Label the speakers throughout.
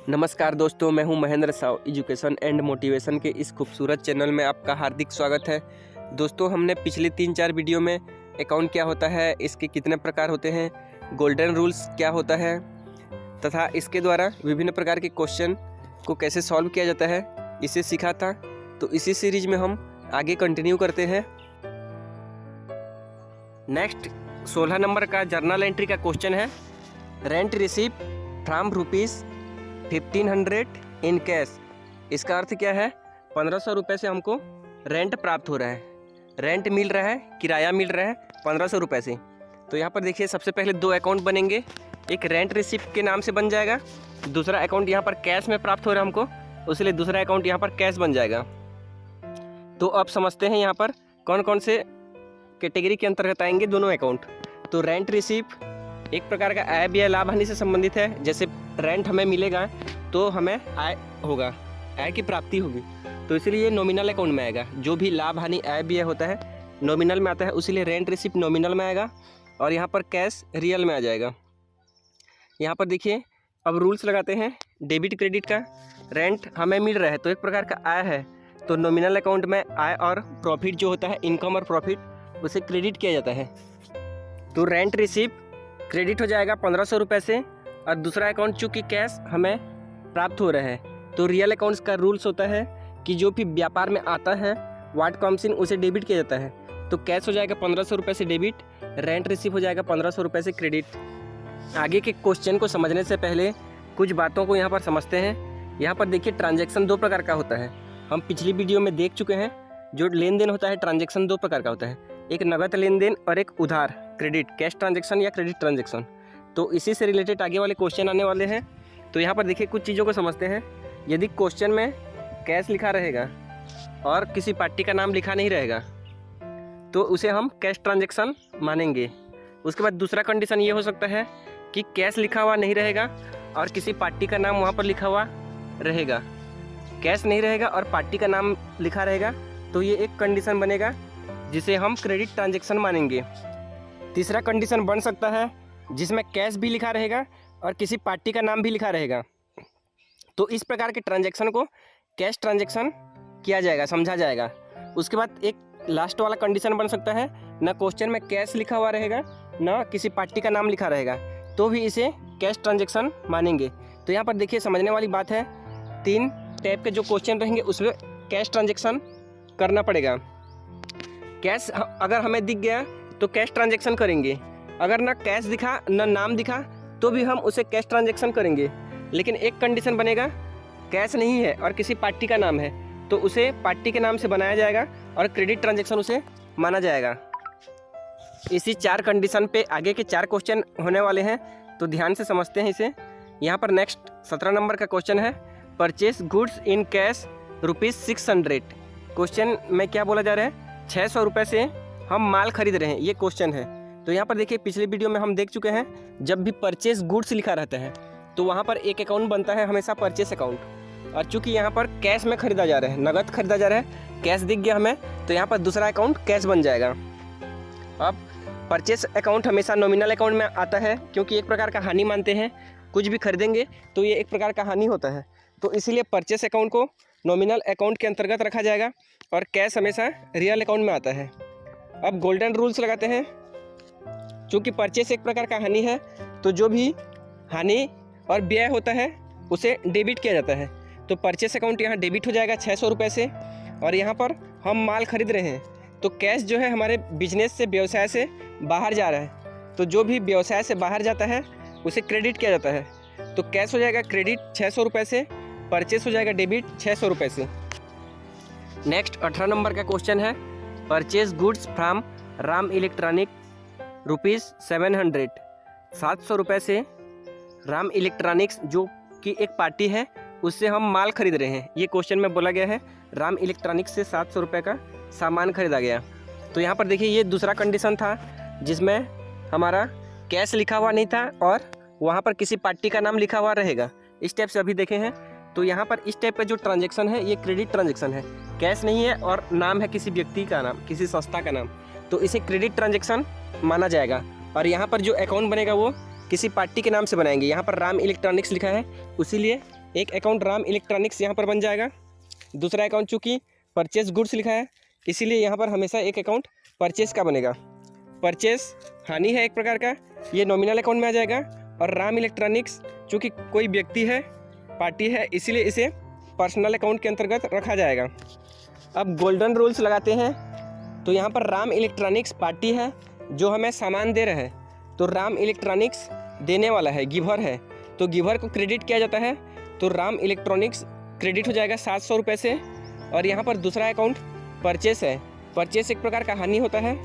Speaker 1: नमस्कार दोस्तों, मैं हूं Mahendra Sao. Education and motivation के इस खूबसूरत चैनल में आपका हार्दिक स्वागत है। दोस्तों, हमने पिछले 3-4 वीडियो में अकाउंट क्या होता है, इसके कितने प्रकार होते हैं, गोल्डन रूल्स क्या होता है तथा इसके द्वारा विभिन्न प्रकार के क्वेश्चन को कैसे सॉल्व किया जाता है, इसे सीखा था। तो इसी सीरीज में हम आगे कंटिन्यू करते हैं। नेक्स्ट 16 नंबर का जर्नल एंट्री का क्वेश्चन है, rent receive from ₹1500 in cash. इसका अर्थ क्या है? 1500 रुपये से हमको रेंट प्राप्त हो रहा है, रेंट मिल रहा है, किराया मिल रहा है 1500 रुपये से। तो यहाँ पर देखिए, सबसे पहले 2 अकाउंट बनेंगे। एक रेंट रिसिप्ट के नाम से बन जाएगा, दूसरा अकाउंट यहाँ पर कैश में प्राप्त हो रहा है हमको, इसलिए दूसरा अकाउंट यहाँ पर कैश बन जाएगा। तो अब समझते हैं यहाँ पर कौन कौन से कैटेगरी के अंतर्गत आएंगे दोनों अकाउंट। तो रेंट रिसिप्ट एक प्रकार का आय व्यय लाभ हानि से संबंधित है। जैसे रेंट हमें मिलेगा तो हमें आय होगा, आय की प्राप्ति होगी, तो इसीलिए ये नॉमिनल अकाउंट में आएगा। जो भी लाभ हानि आय व्यय होता है नॉमिनल में आता है, उसीलिए रेंट रिसिप्ट नॉमिनल में आएगा और यहाँ पर कैश रियल में आ जाएगा। यहाँ पर देखिए, अब रूल्स लगाते हैं डेबिट क्रेडिट का। रेंट हमें मिल रहा है तो एक प्रकार का आय है, तो नॉमिनल अकाउंट में आय और प्रॉफिट जो होता है, इनकम और प्रॉफिट, उसे क्रेडिट किया जाता है। तो रेंट रिसिप्ट क्रेडिट हो जाएगा 1500 रुपये से, और दूसरा अकाउंट चूँकि कैश हमें प्राप्त हो रहा है, तो रियल अकाउंट्स का रूल्स होता है कि जो भी व्यापार में आता है व्हाट कम्स इन, उसे डेबिट किया जाता है। तो कैश हो जाएगा 1500 रुपये से डेबिट, रेंट रिसीव हो जाएगा 1500 रुपये से क्रेडिट। आगे के क्वेश्चन को समझने से पहले कुछ बातों को यहाँ पर समझते हैं। यहाँ पर देखिए, ट्रांजैक्शन 2 प्रकार का होता है। हम पिछली वीडियो में देख चुके हैं। जो लेन देन होता है, ट्रांजैक्शन 2 प्रकार का होता है, एक नगद लेन देन और एक उधार क्रेडिट, कैश ट्रांजैक्शन या क्रेडिट ट्रांजैक्शन। तो इसी से रिलेटेड आगे वाले क्वेश्चन आने वाले हैं। तो यहाँ पर देखिए, कुछ चीज़ों को समझते हैं। यदि क्वेश्चन में कैश लिखा रहेगा और किसी पार्टी का नाम लिखा नहीं रहेगा तो उसे हम कैश ट्रांजैक्शन मानेंगे। उसके बाद दूसरा कंडीशन ये हो सकता है कि कैश लिखा हुआ नहीं रहेगा और किसी पार्टी का नाम वहाँ पर लिखा हुआ रहेगा, कैश नहीं रहेगा और पार्टी का नाम लिखा रहेगा, तो ये एक कंडीशन बनेगा जिसे हम क्रेडिट ट्रांजैक्शन मानेंगे। तीसरा कंडीशन बन सकता है जिसमें कैश भी लिखा रहेगा और किसी पार्टी का नाम भी लिखा रहेगा, तो इस प्रकार के ट्रांजैक्शन को कैश ट्रांजैक्शन किया जाएगा, समझा जाएगा। उसके बाद एक लास्ट वाला कंडीशन बन सकता है, ना क्वेश्चन में कैश लिखा हुआ रहेगा ना किसी पार्टी का नाम लिखा रहेगा, तो भी इसे कैश ट्रांजैक्शन मानेंगे। तो यहाँ पर देखिए, समझने वाली बात है, 3 टाइप के जो क्वेश्चन रहेंगे उसमें कैश ट्रांजैक्शन करना पड़ेगा। कैश अगर हमें दिख गया तो कैश ट्रांजैक्शन करेंगे, अगर ना कैश दिखा ना नाम दिखा तो भी हम उसे कैश ट्रांजैक्शन करेंगे। लेकिन एक कंडीशन बनेगा, कैश नहीं है और किसी पार्टी का नाम है, तो उसे पार्टी के नाम से बनाया जाएगा और क्रेडिट ट्रांजैक्शन उसे माना जाएगा। इसी 4 कंडीशन पे आगे के 4 क्वेश्चन होने वाले हैं, तो ध्यान से समझते हैं इसे। यहाँ पर नेक्स्ट 17 नंबर का क्वेश्चन है, purchase goods in cash ₹600। Question में क्या बोला जा रहा है? 600 रुपये से हम माल खरीद रहे हैं, ये क्वेश्चन है। तो यहाँ पर देखिए, पिछले वीडियो में हम देख चुके हैं, जब भी परचेज गुड्स लिखा रहता है तो वहाँ पर एक अकाउंट बनता है हमेशा, परचेस अकाउंट। और चूंकि यहाँ पर कैश में खरीदा जा रहा है, नगद खरीदा जा रहा है, कैश दिख गया हमें, तो यहाँ पर दूसरा अकाउंट कैश बन जाएगा। अब परचेस अकाउंट हमेशा नॉमिनल अकाउंट में आता है, क्योंकि एक प्रकार का हानि मानते हैं, कुछ भी खरीदेंगे तो ये एक प्रकार का हानि होता है, तो इसीलिए परचेस अकाउंट को नॉमिनल अकाउंट के अंतर्गत रखा जाएगा और कैश हमेशा रियल अकाउंट में आता है। अब गोल्डन रूल्स लगाते हैं। चूँकि परचेस एक प्रकार का हानि है, तो जो भी हानि और व्यय होता है उसे डेबिट किया जाता है। तो परचेस अकाउंट यहाँ डेबिट हो जाएगा 600 रुपये से, और यहाँ पर हम माल खरीद रहे हैं, तो कैश जो है हमारे बिजनेस से, व्यवसाय से बाहर जा रहा है, तो जो भी व्यवसाय से बाहर जाता है उसे क्रेडिट किया जाता है। तो कैश हो जाएगा क्रेडिट 600 रुपये से, परचेस हो जाएगा डेबिट 600 रुपये से। नेक्स्ट 18 नंबर का क्वेश्चन है, purchase goods from Ram electronic ₹700। 700 रुपये से राम इलेक्ट्रॉनिक्स, जो कि एक पार्टी है, उससे हम माल खरीद रहे हैं। ये क्वेश्चन में बोला गया है, राम इलेक्ट्रॉनिक्स से 700 रुपये का सामान खरीदा गया। तो यहाँ पर देखिए, ये दूसरा कंडीशन था जिसमें हमारा कैश लिखा हुआ नहीं था और वहाँ पर किसी पार्टी का नाम लिखा हुआ रहेगा। इस टाइप से अभी देखे हैं। तो यहाँ पर इस टाइप का जो ट्रांजैक्शन है ये क्रेडिट ट्रांजैक्शन है, कैश नहीं है और नाम है किसी व्यक्ति का नाम, किसी संस्था का नाम, तो इसे क्रेडिट ट्रांजैक्शन माना जाएगा। और यहाँ पर जो अकाउंट बनेगा वो किसी पार्टी के नाम से बनाएंगे। यहाँ पर राम इलेक्ट्रॉनिक्स लिखा है, इसीलिए एक अकाउंट राम इलेक्ट्रॉनिक्स यहाँ पर बन जाएगा। दूसरा अकाउंट चूँकि परचेस गुड्स लिखा है इसीलिए यहाँ पर हमेशा एक अकाउंट परचेस का बनेगा। परचेस हानि है एक प्रकार का, ये नॉमिनल अकाउंट में आ जाएगा। और राम इलेक्ट्रॉनिक्स चूँकि कोई व्यक्ति है, पार्टी है, इसीलिए इसे पर्सनल अकाउंट के अंतर्गत रखा जाएगा। अब गोल्डन रूल्स लगाते हैं। तो यहाँ पर राम इलेक्ट्रॉनिक्स पार्टी है जो हमें सामान दे रहा है, तो राम इलेक्ट्रॉनिक्स देने वाला है, गिवर है, तो गिवर को क्रेडिट किया जाता है। तो राम इलेक्ट्रॉनिक्स क्रेडिट हो जाएगा 700 रुपये से। और यहाँ पर दूसरा अकाउंट परचेस है, परचेस एक प्रकार का हानि होता है,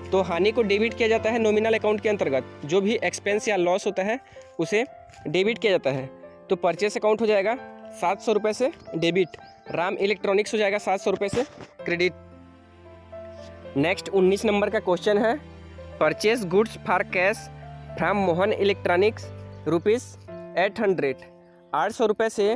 Speaker 1: तो हानि को डेबिट किया जाता है नॉमिनल अकाउंट के अंतर्गत। जो भी एक्सपेंस या लॉस होता है उसे डेबिट किया जाता है। तो परचेस अकाउंट हो जाएगा 700 रुपये से डेबिट, राम इलेक्ट्रॉनिक्स हो जाएगा 700 रुपये से क्रेडिट। नेक्स्ट 19 नंबर का क्वेश्चन है, purchase goods for cash from Mohan electronics ₹800। 800 रुपये से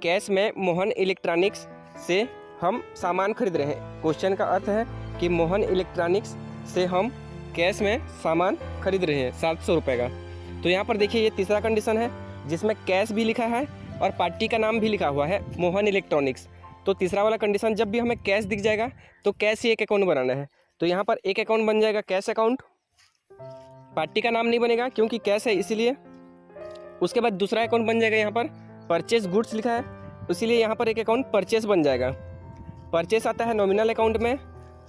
Speaker 1: कैश में मोहन इलेक्ट्रॉनिक्स से हम सामान खरीद रहे हैं। क्वेश्चन का अर्थ है कि मोहन इलेक्ट्रॉनिक्स से हम कैश में सामान खरीद रहे हैं 700 रुपये का। तो यहाँ पर देखिए ये तीसरा कंडीशन है जिसमें कैश भी लिखा है और पार्टी का नाम भी लिखा हुआ है मोहन इलेक्ट्रॉनिक्स। तो तीसरा वाला कंडीशन, जब भी हमें कैश दिख जाएगा तो कैश ही एक अकाउंट बनाना है। तो यहाँ पर एक अकाउंट बन जाएगा कैश अकाउंट, पार्टी का नाम नहीं बनेगा क्योंकि कैश है इसीलिए। उसके बाद दूसरा अकाउंट बन जाएगा, यहाँ पर परचेस गुड्स लिखा है इसीलिए यहाँ पर एक अकाउंट परचेस बन जाएगा। परचेस आता है नॉमिनल अकाउंट में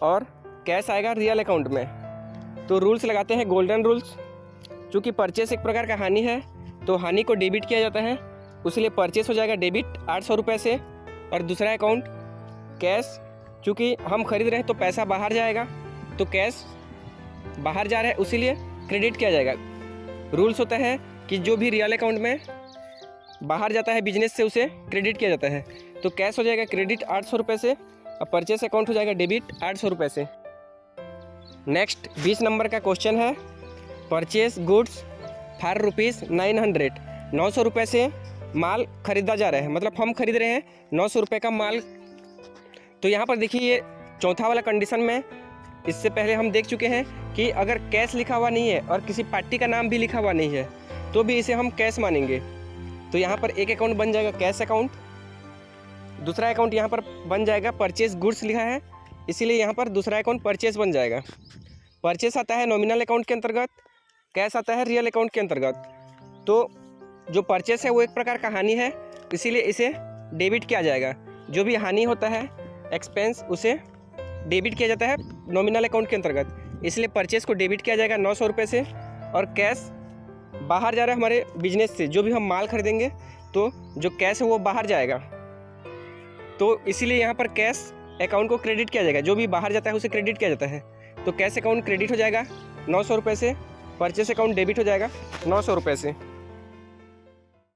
Speaker 1: और कैश आएगा रियल अकाउंट में। तो रूल्स लगाते हैं गोल्डन रूल्स। चूँकि परचेस एक प्रकार का हानि है तो हानि को डेबिट किया जाता है, इसलिए परचेस हो जाएगा डेबिट 800 रुपये से। और दूसरा अकाउंट कैश, चूँकि हम खरीद रहे हैं तो पैसा बाहर जाएगा, तो कैश बाहर जा रहा है इसीलिए क्रेडिट किया जाएगा। रूल्स होता है कि जो भी रियल अकाउंट में बाहर जाता है बिजनेस से उसे क्रेडिट किया जाता है। तो कैश हो जाएगा क्रेडिट 800 रुपये से और परचेस अकाउंट हो जाएगा डेबिट 800 रुपये से। नेक्स्ट 20 नंबर का क्वेश्चन है, परचेस गुड्स फॉर ₹900। 900 रुपये से माल खरीदा जा रहा है, मतलब हम खरीद रहे हैं 900 रुपये का माल। तो यहाँ पर देखिए ये चौथा वाला कंडीशन में इससे पहले हम देख चुके हैं कि अगर कैश लिखा हुआ नहीं है और किसी पार्टी का नाम भी लिखा हुआ नहीं है तो भी इसे हम कैश मानेंगे। तो यहाँ पर एक अकाउंट बन जाएगा कैश अकाउंट, दूसरा अकाउंट यहाँ पर बन जाएगा परचेस गुड्स लिखा है इसीलिए यहाँ पर दूसरा अकाउंट परचेस बन जाएगा। परचेस आता है नॉमिनल अकाउंट के अंतर्गत, कैश आता है रियल अकाउंट के अंतर्गत। तो जो परचेस है वो एक प्रकार का हानि है इसीलिए इसे डेबिट किया जाएगा। जो भी हानि होता है एक्सपेंस उसे डेबिट किया जाता है नॉमिनल अकाउंट के अंतर्गत, इसलिए परचेस को डेबिट किया जाएगा 900 रुपये से। और कैश बाहर जा रहा है हमारे बिजनेस से, जो भी हम माल खरीदेंगे तो जो कैश है वो बाहर जाएगा, तो इसीलिए यहाँ पर कैश अकाउंट को क्रेडिट किया जाएगा। जो भी बाहर जाता है उसे क्रेडिट किया जाता है। तो कैश अकाउंट क्रेडिट हो जाएगा 900 रुपये से, परचेस अकाउंट डेबिट हो जाएगा 900 रुपये से।